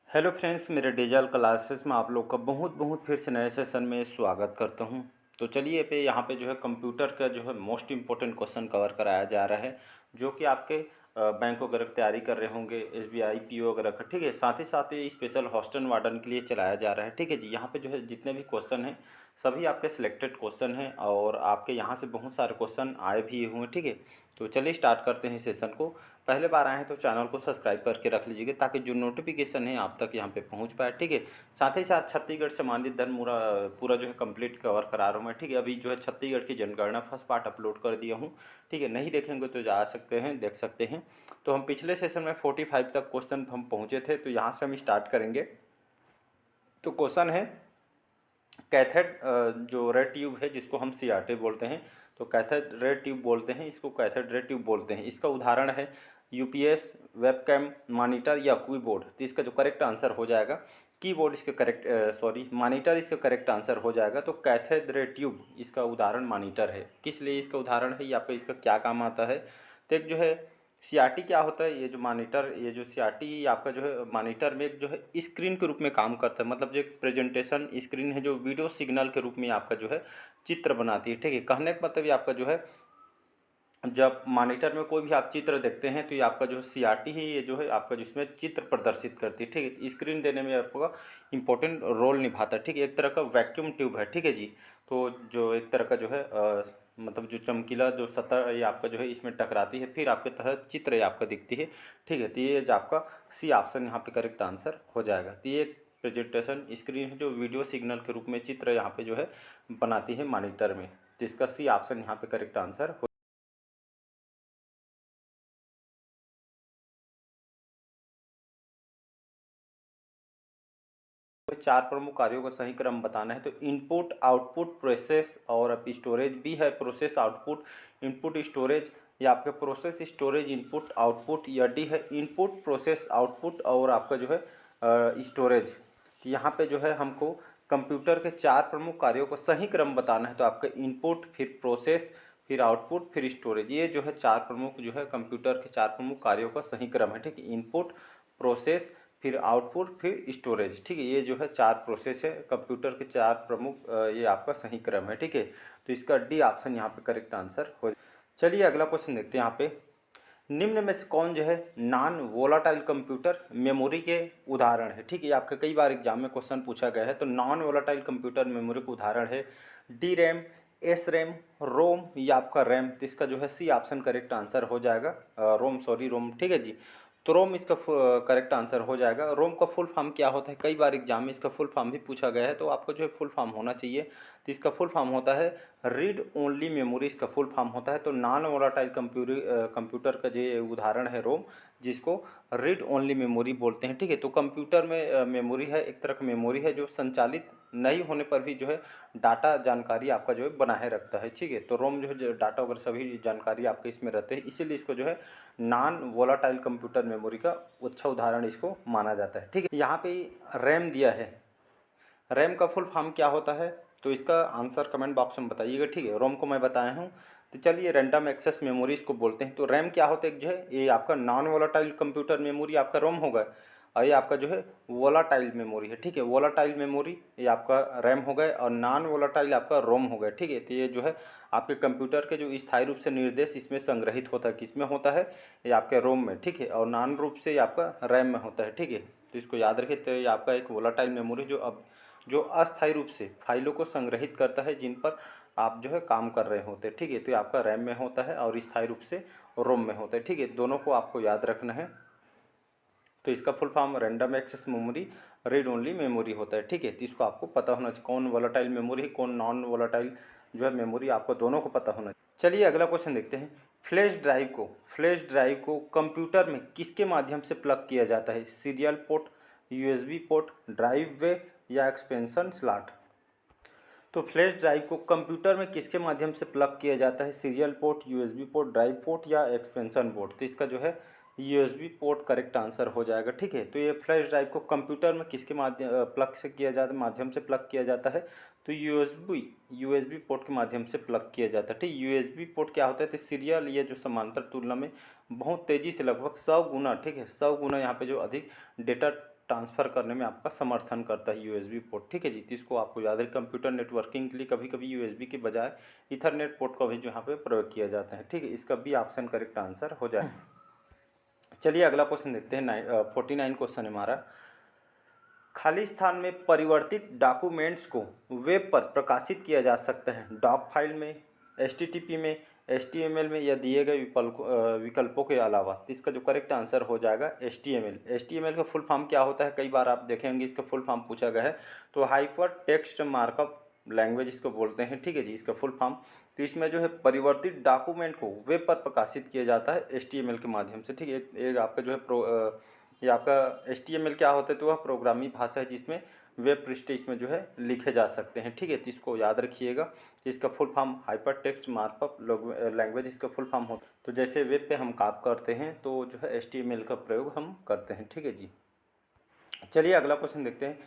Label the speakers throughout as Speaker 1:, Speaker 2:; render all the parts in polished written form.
Speaker 1: Hello friends, मेरे digital classes में आप लोग का बहुत बहुत फिर से नए सेशन में स्वागत करता हूं। तो चलिए पे यहाँ पे जो है कंप्यूटर का जो है मोस्ट इम्पोर्टेंट क्वेश्चन कवर कराया जा रहा है, जो कि आपके बैंक वगैरह की तैयारी कर रहे होंगे, एसबीआई पीओ वगैरह का। ठीक है, साथ ही स्पेशल हॉस्टल वार्डन के लिए चलाया जा रहा है। ठीक है जी, यहाँ पे जो है जितने भी क्वेश्चन हैं सभी आपके सिलेक्टेड क्वेश्चन हैं और आपके यहाँ से बहुत सारे क्वेश्चन आए भी हुए हैं। ठीक है, तो चलिए स्टार्ट करते हैं सेशन को। पहले बार आए हैं तो चैनल को सब्सक्राइब करके रख लीजिएगा, ताकि जो नोटिफिकेशन है आप तक यहाँ पे पहुँच पाए। ठीक है, साथ ही साथ छत्तीसगढ़ संबंधित धन पूरा पूरा जो है कंप्लीट कवर करा रहा हूँ मैं। ठीक है, अभी जो है छत्तीसगढ़ की जनगणना फर्स्ट पार्ट अपलोड कर दिया हूँ। ठीक है, नहीं देखेंगे तो जा सकते हैं, देख सकते हैं। तो हम पिछले सेशन में 45 तक क्वेश्चन हम पहुँचे थे, तो यहाँ से हम स्टार्ट करेंगे। तो क्वेश्चन है कैथेड जो रेड ट्यूब है जिसको हम सीआरटी बोलते हैं, तो कैथेड रेड ट्यूब बोलते हैं, इसको कैथेड रेड ट्यूब बोलते हैं। इसका उदाहरण है यूपीएस, वेबकैम, मॉनिटर या कीबोर्ड। तो इसका जो करेक्ट आंसर हो जाएगा कीबोर्ड, इसका करेक्ट मॉनिटर इसका करेक्ट आंसर हो जाएगा। तो कैथेड रे ट्यूब इसका उदाहरण मॉनिटर है। किस लिए इसका उदाहरण है या फिर इसका क्या काम आता है? तो एक जो है सीआरटी क्या होता है, ये जो मॉनिटर, ये जो सीआरटी आपका जो है मॉनिटर में एक जो है स्क्रीन के रूप में काम करता है। मतलब जो एक प्रेजेंटेशन स्क्रीन है जो वीडियो सिग्नल के रूप में आपका जो है चित्र बनाती है। ठीक है, कहने का मतलब ये आपका जो है जब मॉनिटर में कोई भी आप चित्र देखते हैं तो ये आपका जो सीआरटी है, ये जो है आपका जिसमें चित्र प्रदर्शित करती है। ठीक है, स्क्रीन देने में आपका इंपॉर्टेंट रोल निभाता है। ठीक है, एक तरह का वैक्यूम ट्यूब है। ठीक है जी, तो जो एक तरह का जो है मतलब जो चमकीला जो सतह ये आपका जो है इसमें टकराती है, फिर आपके तहत चित्र ये आपका दिखती है। ठीक है, तो ये जो आपका सी ऑप्शन यहाँ पे करेक्ट आंसर हो जाएगा। तो ये प्रेजेंटेशन स्क्रीन है जो वीडियो सिग्नल के रूप में चित्र यहाँ पे जो है बनाती है मॉनिटर में, जिसका सी ऑप्शन यहाँ पे करेक्ट आंसर हो। चार प्रमुख कार्यों का सही क्रम बताना है। तो इनपुट, आउटपुट, प्रोसेस और अब स्टोरेज भी है। प्रोसेस, आउटपुट, इनपुट, स्टोरेज, या आपके प्रोसेस, स्टोरेज, इनपुट, आउटपुट, या डी है इनपुट, प्रोसेस, आउटपुट और आपका जो है स्टोरेज। तो यहाँ पे जो है हमको कंप्यूटर के चार प्रमुख कार्यों का सही क्रम बताना है। तो आपका इनपुट, फिर प्रोसेस, फिर आउटपुट, फिर स्टोरेज, ये जो है चार प्रमुख जो है कंप्यूटर के चार प्रमुख कार्यों का सही क्रम है। ठीक है, इनपुट, प्रोसेस, फिर आउटपुट, फिर स्टोरेज। ठीक है, ये जो है चार प्रोसेस है कंप्यूटर के चार प्रमुख, ये आपका सही क्रम है। ठीक है, तो इसका डी ऑप्शन यहाँ पे करेक्ट आंसर हो। चलिए अगला क्वेश्चन देखते हैं। यहाँ पे निम्न में से कौन जो है नॉन वोलाटाइल कंप्यूटर मेमोरी के उदाहरण है? ठीक है, आपका कई बार एग्जाम में क्वेश्चन पूछा गया है। तो नॉन वोलाटाइल कंप्यूटर मेमोरी का उदाहरण है डी रैम, एस रैम, रोम या आपका रैम। तो इसका जो है सी ऑप्शन करेक्ट आंसर हो जाएगा। रोम। ठीक है जी, तो रोम इसका करेक्ट आंसर हो जाएगा। रोम का फुल फॉर्म क्या होता है? कई बार एग्जाम में इसका फुल फॉर्म भी पूछा गया है, तो आपको जो है फुल फॉर्म होना चाहिए। तो इसका फुल फॉर्म होता है रीड ओनली मेमोरी, इसका फुल फॉर्म होता है। तो नॉन वोलाटाइल कंप्यूटर का जो उदाहरण है रोम, जिसको रीड ओनली मेमोरी बोलते हैं। ठीक है, तो कंप्यूटर में मेमोरी है, एक तरह का मेमोरी है जो संचालित नहीं होने पर भी जो है डाटा जानकारी आपका जो है बनाए रखता है। ठीक है, तो रोम जो है डाटा वगैरह सभी जानकारी आपके इसमें रहते हैं, इसीलिए इसको जो है नॉन वोलाटाइल कंप्यूटर मेमोरी का अच्छा उदाहरण इसको माना जाता है। ठीक है, यहाँ पे रैम दिया है, रैम का फुल फॉर्म क्या होता है? तो इसका आंसर कमेंट बॉक्स में बताइएगा। ठीक है, रोम को मैं बताया हूँ। तो चलिए रैंडम एक्सेस मेमोरी इसको बोलते हैं। तो रैम क्या होता है? जो है ये आपका नॉन वोलाटाइल कंप्यूटर मेमोरी आपका रोम होगा, और ये आपका जो है वोलाटाइल मेमोरी है। ठीक है, वोलाटाइल मेमोरी ये आपका रैम हो गए और नॉन वोलाटाइल आपका रोम हो गया। ठीक है, तो ये जो है आपके कंप्यूटर के जो स्थायी रूप से निर्देश इसमें संग्रहित होता है, किसमें होता है? ये आपके रोम में। ठीक है, और नॉन रूप से ये आपका रैम में होता है। ठीक है, तो इसको याद रखिए। तो ये आपका एक वोलाटाइल मेमोरी जो अस्थायी रूप से फाइलों को संग्रहित करता है जिन पर आप जो है काम कर रहे होते हैं। ठीक है, तो ये आपका रैम में होता है और स्थायी रूप से रोम में होता है। ठीक है, दोनों को आपको याद रखना है। तो इसका full form random access memory, read only memory होता है। ठीक है, तो इसको आपको पता होना चाहिए कौन वोलाटाइल मेमोरी है, कौन नॉन वोलाटाइल जो है मेमोरी, आपको दोनों को पता होना चाहिए। चलिए अगला क्वेश्चन देखते हैं। फ्लैश ड्राइव को कंप्यूटर में किसके माध्यम से प्लग किया जाता है? Serial port, USB port, drive way या एक्सपेंशन स्लॉट। तो फ्लैश ड्राइव को कंप्यूटर में किसके माध्यम से प्लग किया जाता है? Serial port, USB port, drive port या एक्सपेंशन पोर्ट। तो इसका जो है यूएसबी पोर्ट करेक्ट आंसर हो जाएगा। ठीक है, तो ये फ्लैश ड्राइव को कंप्यूटर में किसके माध्यम से प्लग किया जाता है? तो यूएसबी पोर्ट के माध्यम से प्लग किया जाता है। ठीक, यूएसबी पोर्ट क्या होता है? तो सीरियल ये जो समांतर तुलना में बहुत तेज़ी से लगभग 100 गुना, ठीक है 100 गुना यहाँ पे जो अधिक डेटा ट्रांसफ़र करने में आपका समर्थन करता है यूएसबी पोर्ट, ठीक है जी। तो इसको आपको याद है, कंप्यूटर नेटवर्किंग के लिए कभी कभी यूएसबी के बजाय इथरनेट पोर्ट का भी जो यहाँ पे प्रयोग किया जाता है, ठीक है। इसका बी ऑप्शन करेक्ट आंसर हो जाए। चलिए अगला क्वेश्चन देखते हैं। 49 क्वेश्चन है हमारा। खाली स्थान में परिवर्तित डॉक्यूमेंट्स को वेब पर प्रकाशित किया जा सकता है डॉक फाइल में, एचटीटीपी में, एचटीएमएल में या दिए गए विकल्पों के अलावा। तो इसका जो करेक्ट आंसर हो जाएगा एचटीएमएल। एचटीएमएल का फुल फॉर्म क्या होता है, कई बार आप देखेंगे इसका फुल फॉर्म पूछा गया है। तो हाइपर टेक्स्ट मार्कअप लैंग्वेज इसको बोलते हैं, ठीक है जी, इसका फुल फॉर्म। तो इसमें जो है परिवर्तित डॉक्यूमेंट को वेब पर प्रकाशित किया जाता है एचटीएमएल के माध्यम से, ठीक है। ये आपका जो है ये आपका एचटीएमएल क्या होता है, तो वह प्रोग्रामिंग भाषा है जिसमें वेब पृष्ठ इसमें जो है लिखे जा सकते हैं, ठीक है। तो इसको याद रखिएगा। इसका full form hyper text markup language इसका फुल फॉर्म होता है। तो जैसे वेब पे हम काम करते हैं तो जो है एचटीएमएल का प्रयोग हम करते हैं, ठीक है जी। चलिए अगला क्वेश्चन देखते हैं।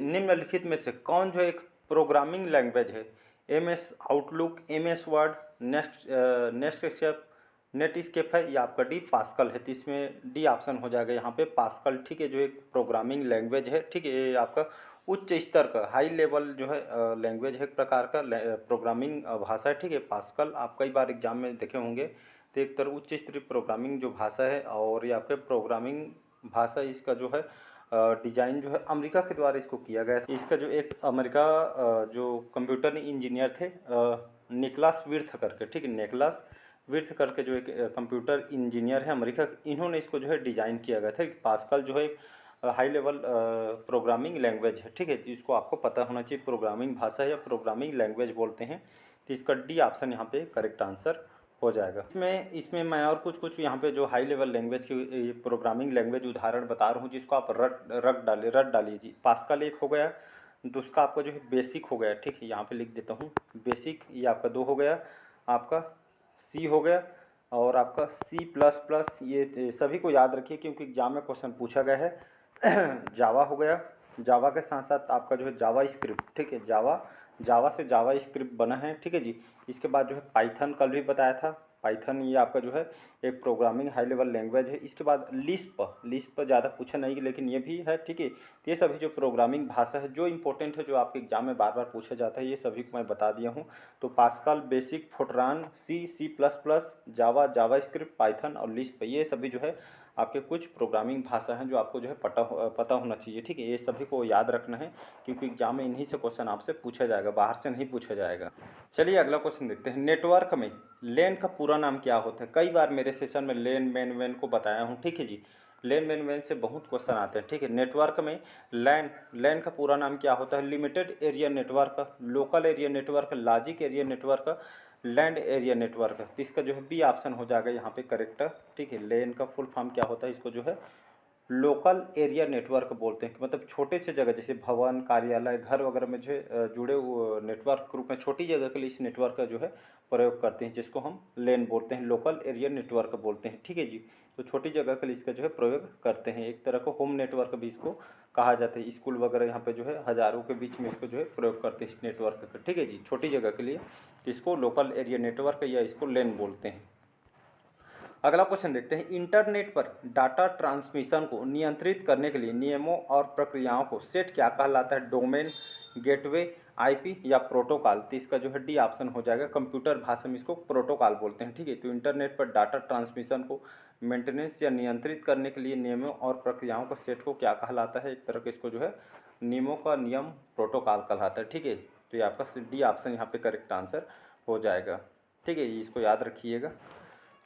Speaker 1: निम्नलिखित में से कौन जो एक प्रोग्रामिंग लैंग्वेज है? MS outlook, MS word, Netscape, Netscape है या आपका डी पास्कल है? तो इसमें डी ऑप्शन हो जाएगा यहाँ पे पास्कल, ठीक है, जो एक प्रोग्रामिंग लैंग्वेज है, ठीक है। ये आपका उच्च स्तर का हाई लेवल जो है लैंग्वेज है, एक प्रकार का प्रोग्रामिंग भाषा है, ठीक है। पास्कल आप कई बार एग्जाम में देखे होंगे। तो एक तरह उच्च स्तरीय प्रोग्रामिंग जो भाषा है, और ये आपके प्रोग्रामिंग भाषा इसका जो है डिज़ाइन जो है अमेरिका के द्वारा इसको किया गया था। इसका जो एक अमेरिका जो कंप्यूटर इंजीनियर थे निकलास विर्थ करके, ठीक है, निकलास विर्थ करके जो एक कंप्यूटर इंजीनियर है अमेरिका, इन्होंने इसको जो है डिज़ाइन किया गया था। पास्कल जो है हाई लेवल प्रोग्रामिंग लैंग्वेज है, ठीक है। तो इसको आपको पता होना चाहिए प्रोग्रामिंग भाषा या प्रोग्रामिंग लैंग्वेज बोलते हैं। तो इसका डी ऑप्शन यहाँ पे करेक्ट आंसर हो जाएगा। इसमें मैं और कुछ यहाँ पे जो हाई लेवल लैंग्वेज की प्रोग्रामिंग लैंग्वेज उदाहरण बता रहा हूँ, जिसको आप रट डालिए जी। पास्कल एक हो गया, दूसरा आपका जो है बेसिक हो गया, ठीक है, यहाँ पे लिख देता हूँ बेसिक, ये आपका 2 हो गया, आपका सी हो गया, और आपका C++, ये सभी को याद रखिए क्योंकि एग्जाम में क्वेश्चन पूछा गया है। जावा हो गया, जावा के साथ साथ आपका जो है जावा स्क्रिप्ट, ठीक है, जावा से जावा स्क्रिप्ट बना है, ठीक है जी। इसके बाद जो है पाइथन कल भी बताया था, पाइथन ये आपका जो है एक प्रोग्रामिंग हाई लेवल लैंग्वेज है। इसके बाद लिस्प ज़्यादा पूछा नहीं लेकिन ये भी है, ठीक है। तो ये सभी जो प्रोग्रामिंग भाषा है जो इंपॉर्टेंट है, जो आपके एग्जाम में बार बार पूछा जाता है, ये सभी को मैं बता दिया हूँ। तो पास्कल, बेसिक, फोर्ट्रान, C++, जावा स्क्रिप्ट, पाइथन और लिस्प, ये सभी जो है आपके कुछ प्रोग्रामिंग भाषा हैं जो आपको जो है पता होना चाहिए, ठीक है। ये सभी को याद रखना है क्योंकि एग्जाम में इन्हीं से क्वेश्चन आपसे पूछा जाएगा, बाहर से नहीं पूछा जाएगा। चलिए अगला क्वेश्चन देखते हैं। नेटवर्क में लैन का पूरा नाम क्या होता है? कई बार मेरे सेशन में लैन, मैन, वैन को बताया हूँ, ठीक है जी। लैन, मैन, वैन से बहुत क्वेश्चन आते हैं, ठीक है। नेटवर्क में लैन का पूरा नाम क्या होता है? Limited area network, local area network, logic area network, land area network. तो इसका जो है बी ऑप्शन हो जाएगा यहाँ पे करेक्ट, ठीक है। लैन का फुल फॉर्म क्या होता है? इसको जो है लोकल एरिया नेटवर्क बोलते हैं, मतलब छोटे से जगह जैसे भवन, कार्यालय, घर वगैरह में जो जुड़े नेटवर्क के रूप में छोटी जगह के लिए इस नेटवर्क का जो है प्रयोग करते हैं, जिसको हम लैन बोलते हैं, लोकल एरिया नेटवर्क बोलते हैं, ठीक है जी। तो छोटी जगह के लिए इसका जो है प्रयोग करते हैं। एक तरह का होम नेटवर्क भी इसको कहा जाता है। स्कूल वगैरह यहाँ पे जो है हज़ारों के बीच में इसको जो है प्रयोग करते हैं इस नेटवर्क का, ठीक है जी। छोटी जगह के लिए इसको लोकल एरिया नेटवर्क या इसको लैन बोलते हैं। अगला क्वेश्चन देखते हैं। इंटरनेट पर डाटा ट्रांसमिशन को नियंत्रित करने के लिए नियमों और प्रक्रियाओं को सेट क्या कहलाता है? डोमेन, गेटवे, आईपी या प्रोटोकॉल? तो इसका जो है डी ऑप्शन हो जाएगा। कंप्यूटर भाषा में इसको प्रोटोकॉल बोलते हैं, ठीक है। तो इंटरनेट पर डाटा ट्रांसमिशन को मेंटेनेंस या नियंत्रित करने के लिए नियमों और प्रक्रियाओं का सेट को क्या कहलाता है? एक तरह के इसको जो है नियमों का नियम प्रोटोकॉल कहलाता है, ठीक है। तो ये आपका डी ऑप्शन यहाँ पे करेक्ट आंसर हो जाएगा, ठीक है। इसको याद रखिएगा।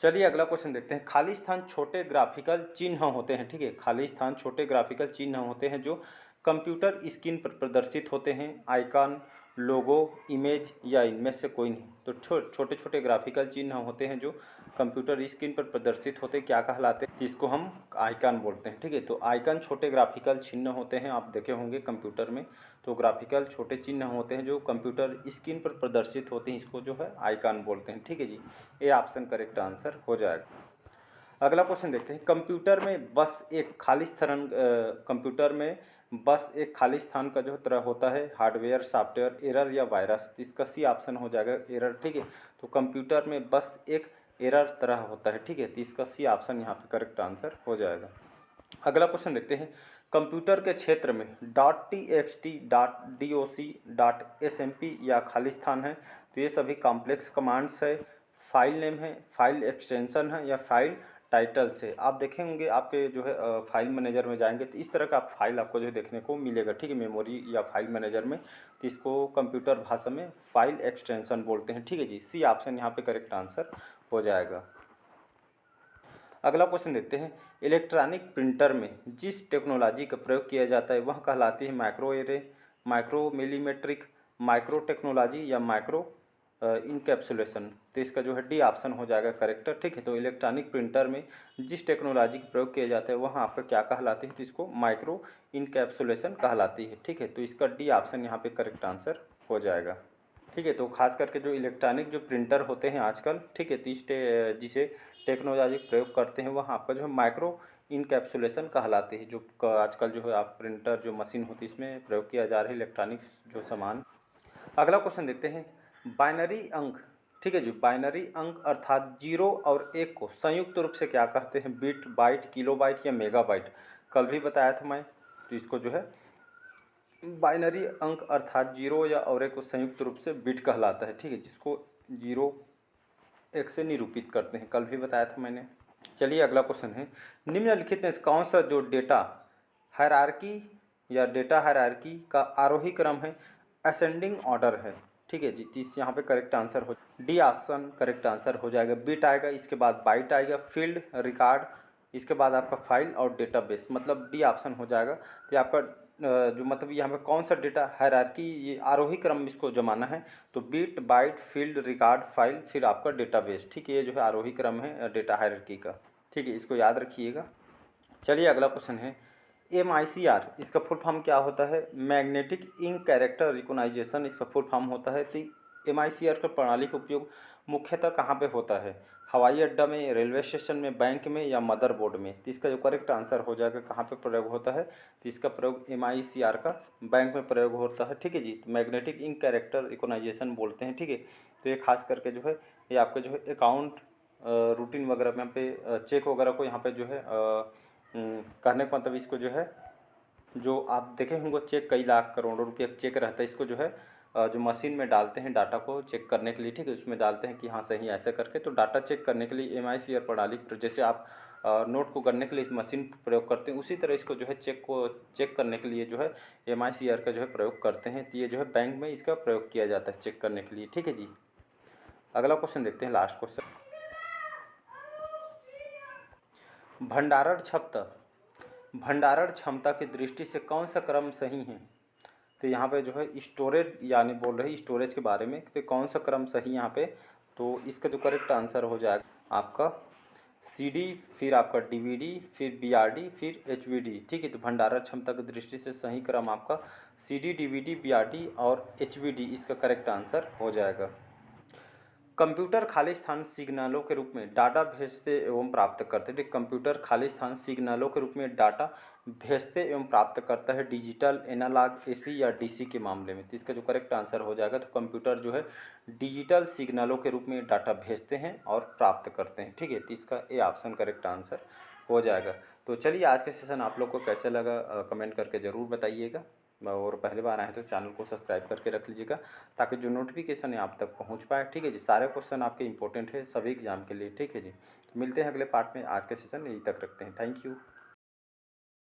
Speaker 1: चलिए अगला क्वेश्चन देखते हैं। खाली स्थान छोटे ग्राफिकल चिन्ह होते हैं, ठीक है। खाली स्थान छोटे ग्राफिकल चिन्ह होते हैं जो कंप्यूटर स्क्रीन पर प्रदर्शित होते हैं। आइकन, लोगो, इमेज या इनमें से कोई नहीं। तो छोटे छोटे ग्राफिकल चिन्ह होते हैं जो कंप्यूटर स्क्रीन पर प्रदर्शित होते क्या कहलाते हैं? इसको हम आइकन बोलते हैं, ठीक है। तो आइकन छोटे ग्राफिकल चिन्ह होते हैं, आप देखे होंगे कंप्यूटर में। तो ग्राफिकल छोटे चिन्ह होते हैं जो कंप्यूटर स्क्रीन पर प्रदर्शित होते हैं, इसको जो है आइकन बोलते हैं, ठीक है जी। ये ऑप्शन करेक्ट आंसर हो जाएगा। अगला क्वेश्चन देखते हैं। कंप्यूटर में बस एक खाली स्थान का जो तरह होता है हार्डवेयर, सॉफ्टवेयर, एरर या वायरस। इसका सी ऑप्शन हो जाएगा एरर, ठीक है। तो कंप्यूटर में बस एक एरर तरह होता है, ठीक है। तो इसका सी ऑप्शन यहाँ पे करेक्ट आंसर हो जाएगा। अगला क्वेश्चन देखते हैं, कंप्यूटर के क्षेत्र में dot T X T dot D O C dot S M P या खाली स्थान है, तो ये सभी कॉम्प्लेक्स कमांड्स है, फाइल नेम है, फाइल एक्सटेंशन है या फाइल टाइटल्स है। आप देखे होंगे आपके जो है फाइल मैनेजर में जाएंगे तो इस तरह का फाइल आपको जो है देखने को मिलेगा, ठीक है, मेमोरी या फाइल मैनेजर में। तो इसको कंप्यूटर भाषा में फाइल एक्सटेंशन बोलते हैं, ठीक है जी। सी ऑप्शन यहाँ पे करेक्ट आंसर हो जाएगा। अगला क्वेश्चन देखते हैं, इलेक्ट्रॉनिक प्रिंटर में जिस टेक्नोलॉजी का प्रयोग किया जाता है वह कहलाती है micro array, micro millimetric, micro technology या माइक्रो इनकैप्सुलेशन। तो इसका जो है डी ऑप्शन हो जाएगा करेक्ट, ठीक है। तो इलेक्ट्रॉनिक प्रिंटर में जिस टेक्नोलॉजी का प्रयोग किया जाता है वह आपका क्या कहलाती है, तो इसको माइक्रो इनकैप्सुलेशन कहलाती है, ठीक है। तो इसका डी ऑप्शन यहाँ पे करेक्ट आंसर हो जाएगा, ठीक है। तो खास करके जो इलेक्ट्रॉनिक जो प्रिंटर होते हैं आजकल, ठीक है, तो जिसे टेक्नोलॉजी प्रयोग करते हैं वहाँ आपका जो है माइक्रो इनकैप्सुलेशन कहलाते हैं, जो आजकल जो है आप प्रिंटर जो मशीन होती है इसमें प्रयोग किया जा रहा है इलेक्ट्रॉनिक्स जो सामान। अगला क्वेश्चन देखते हैं, बाइनरी अंक, ठीक है जी, बाइनरी अंक अर्थात 0 और 1 को संयुक्त रूप से क्या कहते हैं, बिट, बाइट, किलोबाइट या मेगाबाइट। कल भी बताया था मैं, तो इसको जो है बाइनरी अंक अर्थात 0 या और 1 को संयुक्त रूप से बिट कहलाता है, ठीक है, जिसको 0 1 से निरूपित करते हैं, कल भी बताया था मैंने। चलिए अगला क्वेश्चन है, निम्नलिखित में से कौन सा जो डेटा हायरार्की या डेटा हायरार्की का आरोही क्रम है, असेंडिंग ऑर्डर है, ठीक है जी। तो इस यहाँ पे करेक्ट आंसर हो, डी ऑप्शन करेक्ट आंसर हो जाएगा। बिट आएगा, इसके बाद बाइट आएगा, फील्ड, रिकॉर्ड, इसके बाद आपका फाइल और डेटाबेस, मतलब डी ऑप्शन हो जाएगा। तो आपका जो मतलब यहाँ पे कौन सा डेटा हायरार्की, ये आरोही क्रम में इसको जमाना है, तो bit, byte, field, record, file, फिर आपका डेटाबेस, ठीक है। ये जो है आरोही क्रम है डेटा हायरार्की का, ठीक है, इसको याद रखिएगा। चलिए अगला क्वेश्चन है, MICR इसका फुल फॉर्म क्या होता है, मैग्नेटिक इंक कैरेक्टर रिकॉग्नाइजेशन इसका फुल फॉर्म होता है। तो MICR का प्रणाली का उपयोग मुख्यतः कहाँ पे होता है, हवाई अड्डा में, रेलवे स्टेशन में, बैंक में या मदरबोर्ड में। तो इसका जो करेक्ट आंसर हो जाएगा कहाँ पे प्रयोग होता है, तो इसका प्रयोग MICR का बैंक में प्रयोग होता है, ठीक है जी। तो मैग्नेटिक इंक कैरेक्टर रिकॉग्नाइजेशन बोलते हैं, ठीक है। तो ये खास करके जो है ये आपका जो है अकाउंट रूटीन वगैरह में यहाँ पे चेक वगैरह को यहाँ पे जो है करने का मतलब इसको जो है, जो आप देखे होंगे चेक कई लाख करोड़ों रुपये चेक रहता है, इसको जो है जो मशीन में डालते हैं डाटा को चेक करने के लिए, ठीक है, उसमें डालते हैं कि हाँ सही ऐसे करके। तो डाटा चेक करने के लिए MICR प्रणाली, जैसे आप नोट को करने के लिए इस मशीन प्रयोग करते हैं, उसी तरह इसको जो है चेक को चेक करने के लिए जो है MICR का जो है प्रयोग करते हैं। तो ये जो है बैंक में इसका प्रयोग किया जाता है चेक करने के लिए, ठीक है जी। अगला क्वेश्चन देखते हैं, लास्ट क्वेश्चन, भंडारण क्षमता, भंडारण क्षमता की दृष्टि से कौन सा क्रम सही है। तो यहाँ पे जो है स्टोरेज यानी बोल रहे स्टोरेज के बारे में, तो कौन सा क्रम सही यहाँ पे, तो इसका जो करेक्ट आंसर हो जाएगा आपका CD, फिर आपका DVD, फिर BRD, फिर HVD, ठीक है। तो भंडारण क्षमता की दृष्टि से सही क्रम आपका CD, DVD, BRD और HVD इसका करेक्ट आंसर हो जाएगा। कंप्यूटर खाली स्थान सिग्नलों के रूप में डाटा भेजते एवं प्राप्त करते हैं। कंप्यूटर खाली स्थान सिग्नलों के रूप में डाटा भेजते एवं प्राप्त करता है, डिजिटल, एनालॉग, AC या DC के मामले में। तो इसका जो करेक्ट आंसर हो जाएगा, तो कंप्यूटर जो है डिजिटल सिग्नलों के रूप में डाटा भेजते हैं और प्राप्त करते हैं, ठीक है। तो इसका ए ऑप्शन करेक्ट आंसर हो जाएगा। तो चलिए आज का सेशन आप लोग को कैसे लगा कमेंट करके ज़रूर बताइएगा, और पहली बार आए तो चैनल को सब्सक्राइब करके रख लीजिएगा ताकि जो नोटिफिकेशन है आप तक पहुंच पाए, ठीक है जी। सारे क्वेश्चन आपके इंपॉर्टेंट है सभी एग्जाम के लिए, ठीक है जी। मिलते हैं अगले पार्ट में, आज का सेशन यहीं तक रखते हैं, थैंक यू।